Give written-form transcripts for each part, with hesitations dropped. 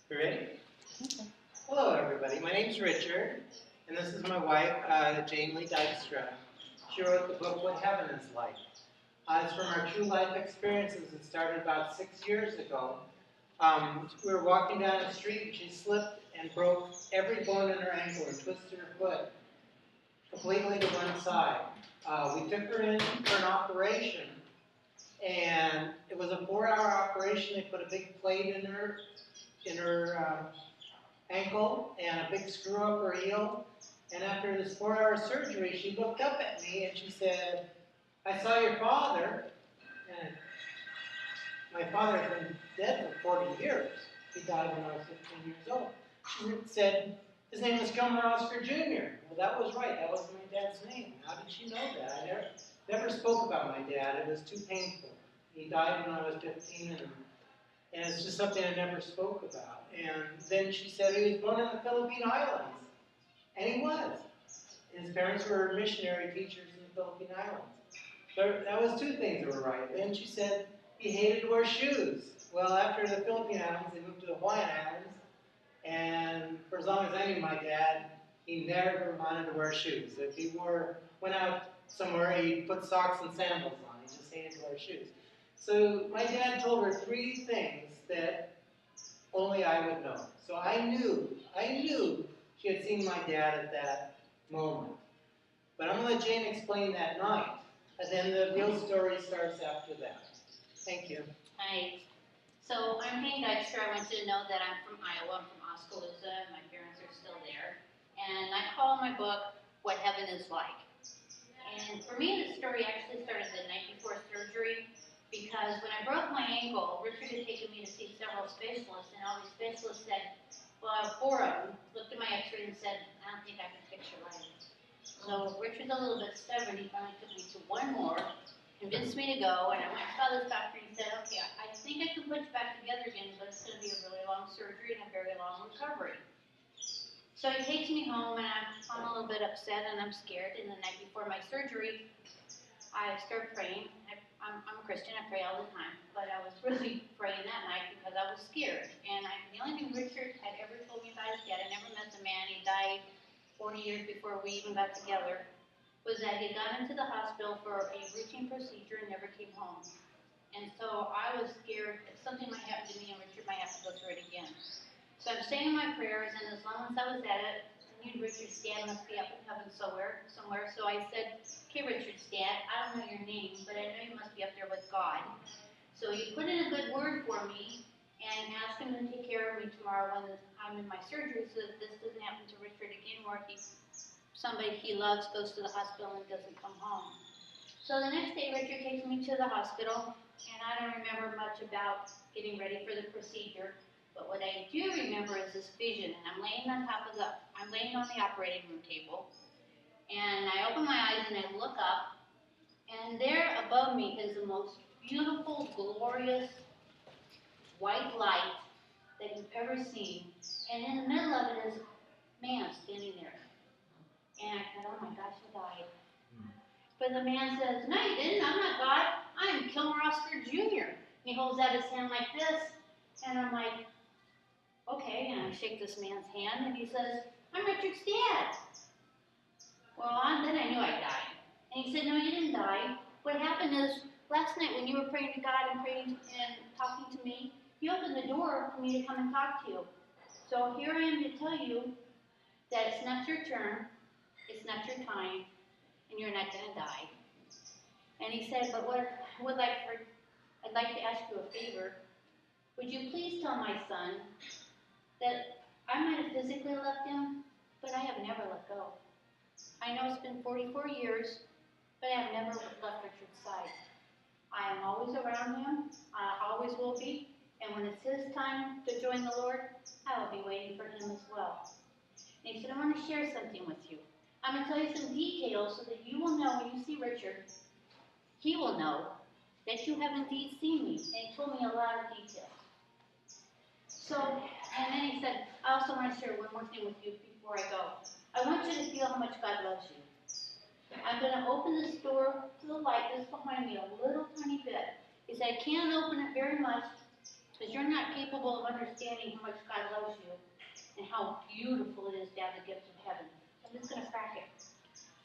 You ready? Hello, everybody. My name's Richard, and this is my wife, Jane Lee Dykstra. She wrote the book, What Heaven is Like. It's from our true life experiences. It started about 6 years ago. We were walking down the street, and she slipped and broke every bone in her ankle and twisted her foot completely to one side. We took her in for an operation, and it was a 4-hour operation. They put a big plate in her ankle and a big screw up her heel. And after this 4-hour surgery, she looked up at me and she said, "I saw your father." And my father had been dead for 40 years. He died when I was 15 years old. She said, "His name was Gilmer Oscar Jr." Well, that was right. That was my dad's name. How did she know that? I never spoke about my dad. It was too painful. He died when I was 15, and it's just something I never spoke about. And then she said he was born in the Philippine Islands. And he was. His parents were missionary teachers in the Philippine Islands. So that was two things that were right. Then she said he hated to wear shoes. Well, after the Philippine Islands, they moved to the Hawaiian Islands. And for as long as I knew my dad, he never wanted to wear shoes. If he went out somewhere, he'd put socks and sandals on. He just hated to wear shoes. So my dad told her 3 things that only I would know. So I knew she had seen my dad at that moment. But I'm going to let Jane explain that night, and then the real story starts after that. Thank you. Hi. So I'm Jane Dykstra. I want you to know that I'm from Iowa. I'm from Oskaloosa. My parents are still there. And I call my book, What Heaven is Like. And for me, the story actually started the night before surgery, because when I broke my ankle, Richard had taken me to see several specialists, and all these specialists said, well, 4 of them looked at my x-ray and said, "I don't think I can fix your leg." So Richard's a little bit stubborn. He finally took me to one more, convinced me to go, and I went and saw this doctor and he said, "Okay, I think I can put you back together again, but it's going to be a really long surgery and a very long recovery." So he takes me home, and I'm a little bit upset and I'm scared. And the night before my surgery, I start praying. I'm a Christian, I pray all the time, but I was really praying that night because I was scared. And the only thing Richard had ever told me about his dad, I never met the man, he died 40 years before we even got together, was that he got into the hospital for a routine procedure and never came home. And so I was scared that something might happen to me and Richard might have to go through it again. So I'm saying my prayers, and as long as I was at it, I knew Richard's dad must be up in heaven somewhere. So I said, "Okay, Richard's dad, I don't know your name, but I know you must be up there with God. So you put in a good word for me and ask him to take care of me tomorrow when I'm in my surgery, so that this doesn't happen to Richard again, where somebody he loves goes to the hospital and doesn't come home." So the next day, Richard takes me to the hospital, and I don't remember much about getting ready for the procedure. But what I do remember is this vision, and I'm laying on the operating room table, and I open my eyes and I look up, and there above me is the most beautiful, glorious white light that you've ever seen, and in the middle of it is a man standing there. And I thought, "Oh my gosh, I died." But the man says, "No, you didn't. I'm not God. I'm Gilmer Oscar Jr." And he holds out his hand like this, and I'm like, "Okay," and I shake this man's hand, and he says, "I'm Richard's dad." Well, then I knew I died. And he said, "No, you didn't die. What happened is, last night when you were praying to God and praying and talking to me, you opened the door for me to come and talk to you. So here I am to tell you that it's not your turn, it's not your time, and you're not going to die." And he said, "But I'd like to ask you a favor. Would you please tell my son that I might have physically left him, but I have never let go. I know it's been 44 years, but I have never left Richard's side. I am always around him, I always will be, and when it's his time to join the Lord, I will be waiting for him as well." And he said, "I want to share something with you. I'm going to tell you some details so that you will know when you see Richard, he will know that you have indeed seen me." And he told me a lot of details. So, and then he said, "I also want to share one more thing with you before I go. I want you to feel how much God loves you. I'm going to open this door to the light that's behind me a little tiny bit." He said, "I can't open it very much, Because you're not capable of understanding how much God loves you and how beautiful it is to have the gift of heaven. I'm just going to crack it.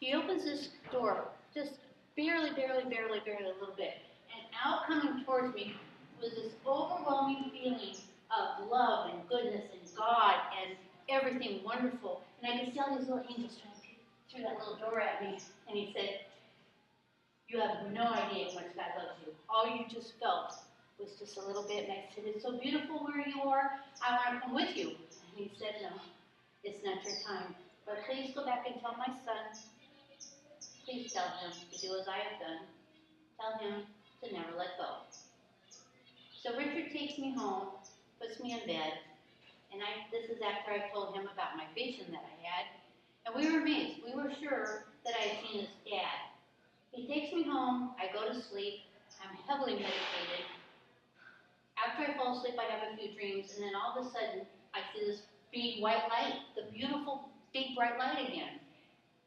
He opens this door, just barely, barely, barely, barely a little bit. And out coming towards me was this overwhelming feeling of love and goodness and God and everything wonderful. And I could see all these little angels trying to peek through that little door at me. And he said, "You have no idea how much God loves you. All you just felt was just a little bit." And I said, "It's so beautiful where you are. I want to come with you." And he said, "No, it's not your time. But please go back and tell my son, please tell him to do as I have done. Tell him to never let go." So Richard takes me home, puts me in bed, and this is after I told him about my vision that I had. And we were amazed. We were sure that I had seen his dad. He takes me home, I go to sleep, I'm heavily medicated. After I fall asleep, I have a few dreams, and then all of a sudden, I see this big white light, the beautiful, big, bright light again.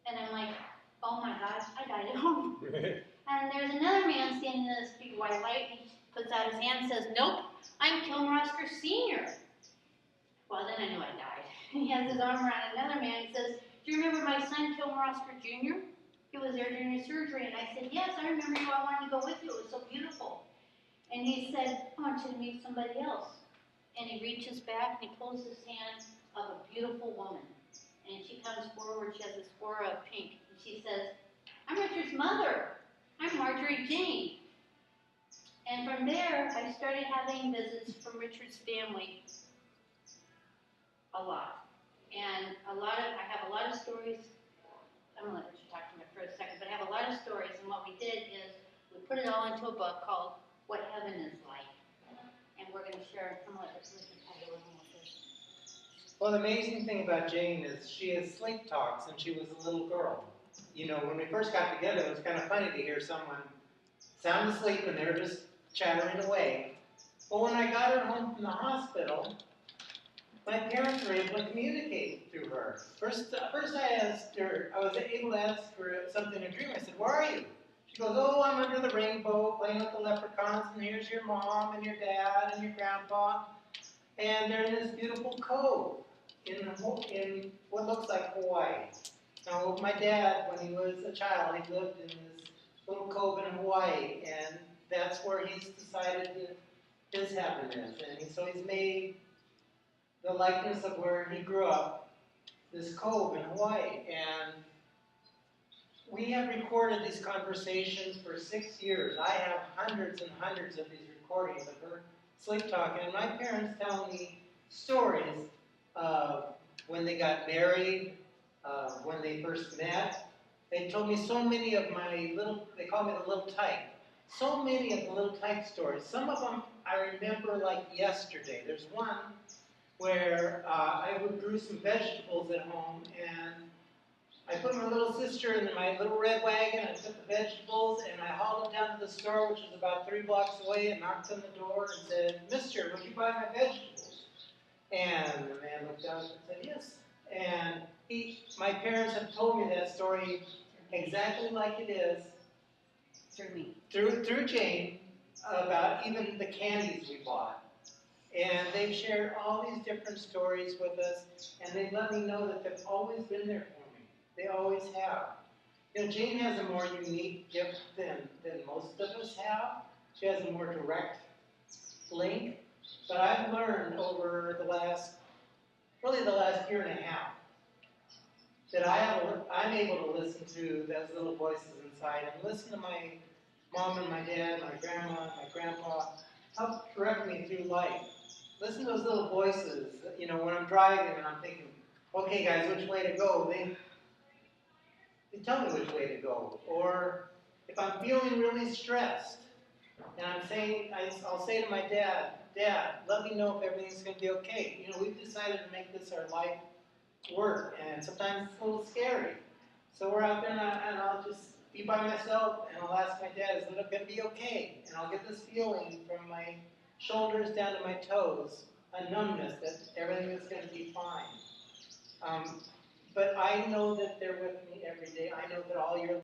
And I'm like, oh my gosh, I died at home. And there's another man standing in this big white light. He puts out his hand and says, "Nope, I'm Kilmer Oscar Sr." Well, then I knew I died. He has his arm around another man and says, "Do you remember my son, Kilmer Oscar Jr.? He was there during his surgery." And I said, "Yes, I remember you. I wanted to go with you. It was so beautiful." And he said, "I want you to meet somebody else." And he reaches back and he pulls his hand of a beautiful woman. And she comes forward. She has this aura of pink. And she says, "I'm Richard's mother. I'm Marjorie Jane." And from there, I started having visits from Richard's family a lot. And I have a lot of stories. I'm going to let Richard talk to me for a second, but I have a lot of stories. And what we did is we put it all into a book called What Heaven is Like. And we're going to share. I'm going to let Richard tell you a little more first. Well, the amazing thing about Jane is she has sleep talks since she was a little girl. You know, when we first got together, it was kind of funny to hear someone sound asleep and they were just chattering away. But when I got her home from the hospital, my parents were able to communicate through her. First I asked her, I was able to ask her something in a dream. I said, "Where are you?" She goes, "Oh, I'm under the rainbow playing with the leprechauns, and here's your mom and your dad and your grandpa. And they're in this beautiful cove in what looks like Hawaii." Now, my dad, when he was a child, he lived in this little cove in Hawaii, and that's where he's decided that his heaven is. And so he's made the likeness of where he grew up, this cove in Hawaii. And we have recorded these conversations for 6 years. I have hundreds and hundreds of these recordings of her sleep talking, and my parents tell me stories of when they got married, when they first met. They told me so many of they call me the little tyke. So many of the little tyke stories. Some of them I remember like yesterday. There's one where I grew some vegetables at home, and I put my little sister in my little red wagon, and I took the vegetables, and I hauled them down to the store, which was about 3 blocks away, and knocked on the door and said, "Mister, would you buy my vegetables?" And the man looked out and said, "Yes." And my parents have told me that story exactly like it is. Through me. Through Jane, about even the candies we bought. And they've shared all these different stories with us, and they've let me know that they've always been there for me. They always have. You know, Jane has a more unique gift than most of us have. She has a more direct link. But I've learned over the last year and a half, that I'm able to listen to those little voices inside and listen to my mom and my dad, my grandma and my grandpa help direct me through life. Listen to those little voices, you know, when I'm driving and I'm thinking, okay guys, which way to go? They tell me which way to go. Or if I'm feeling really stressed and I'll say to my dad, "Dad, let me know if everything's going to be okay. You know, we've decided to make this our life work, and sometimes it's a little scary. So we're out there, and I'll just be by myself, and I'll ask my dad, is it going to be okay? And I'll get this feeling from my shoulders down to my toes, a numbness that everything is going to be fine. But I know that they're with me every day. I know that all your